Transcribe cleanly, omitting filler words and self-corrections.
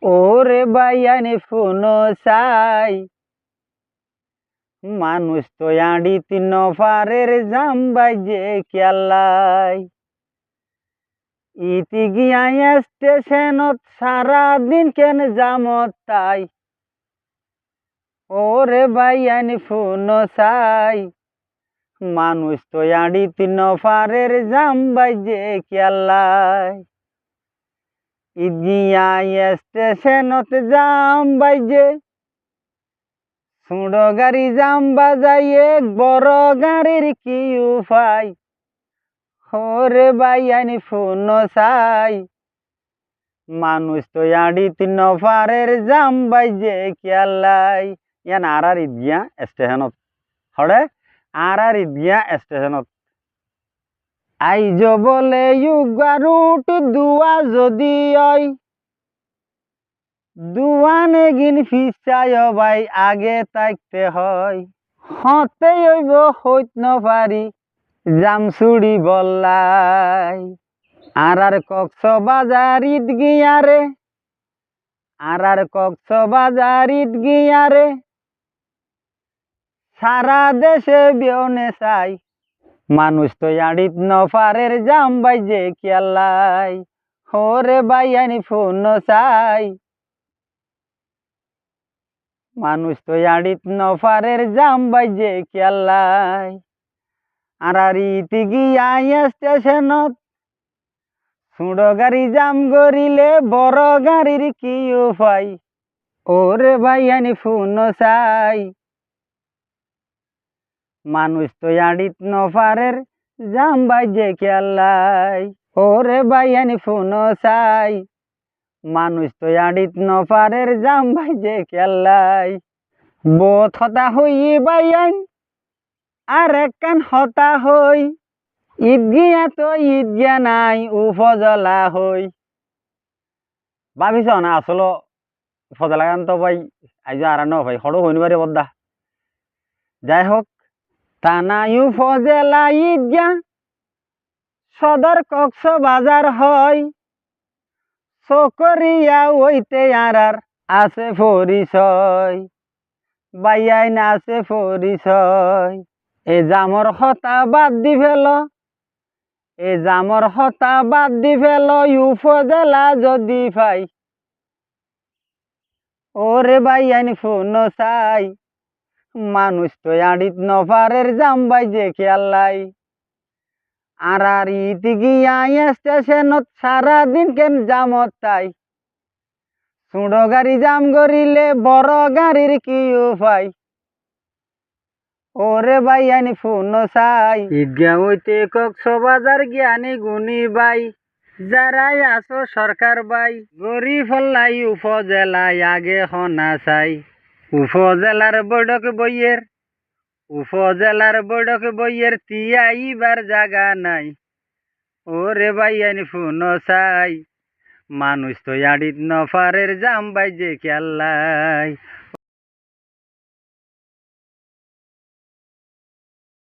ওরে বাইয়ানি ফুনো চাই মানুষ তো আড়ি তিন পারের জাম বাইজে কেলাই ইতি গিয়া স্টেশনত সারাদিন কেন জামত তাই ওরে বাইয়ানি ফুনো চাই মানুষ তো আড়ি তিন পারের জাম বাইজে কেলাই ইদিয়া স্টেশনত জাম বাইজে ছোট গাড়ি জাম বাজাইয়ে বড় গাড়ির কি উপায় ওরে বাইয়ানি ফুনো চাই মানুষ তো আড়ি তিন পারের জাম বাইজে কেলাই ইয়ান আর ইদিয়া স্টেশনত হরে আর ইদিয়া স্টেশনত আইজ বলে ইউগারুট দুয়া যদি হয় দুয়ানে গিন ফিসায় ভাই আগে তাইতে হয় হতে হইব হইত নপারি জামচুড়ি বললাই আর কক্সবাজারিত গিয়ারে আর কক্সবাজারিত গিয়ারে সারা দেশে বিয়নে চাই মানুষ তো আড়িত নপারের জাম বাইজে কেলাই ওরে বাইয়ানি ফুনো চাই মানুষ তো আড়িত নপারের জাম বাইজে কেলাই আর ইতি গিয়া স্টেশনত ছোট গাড়ি জাম গরিলে বড় গাড়ির কি উপায় ওরে বাইয়ানি ফুনো চাই মানুষ তো আড়িত নপারের জাম বাইজে কেলাই ওরে বাইয়ানি ফুনো চাই মানুষ তো আড়িত নপারের জাম বাইজে কেলাই বোধ হতা হই বাইয়ান আর একখান হতা হই ঈদগিয়া তো ঈদগিয়া নাই উপজেলা হই ভাবিছ না আসলে উপজেলা গান তো ভাই আইজ আর ন ভাই হড়ো হইনি পারে বদ্দা যাই হোক থানা উপজেলা ঈদগিয়া সদর কক্সবাজার হয় চকরিয়া ওইতে আর আছে পরিচয় বাইয়াইন আছে পরিচয় এ জামর হতা বাদ দি ফেল এ জামর হতা বাদ দি ফেল উপজেলা যদি পাই ওরে বাইয়াইন ফুনো চাই মানুষ তো আড়িত নপারের জাম বাইজে খেয়ালাই আর ইতি গিয়া স্টেশনত সারাদিন কেন জামত তাই ছোট গাড়ি জাম গরিলে বড় গাড়ির কি উপায় ওরে বাইয়ানি ফুনো চাই ঈদগা হইতে কক্সবাজার জ্ঞানী গুণী বাই যারাই আছো সরকার বাই গরি ফল্লাই উপজেলায় আগে হনা চাই উপজেলার বৈঠক বইয়ের তিয়াইবার জাগা নাই ওরে বাইয়ানি ফুনো চাই মানুষ তো আড়িত নপারের জাম বাইজে কেলাই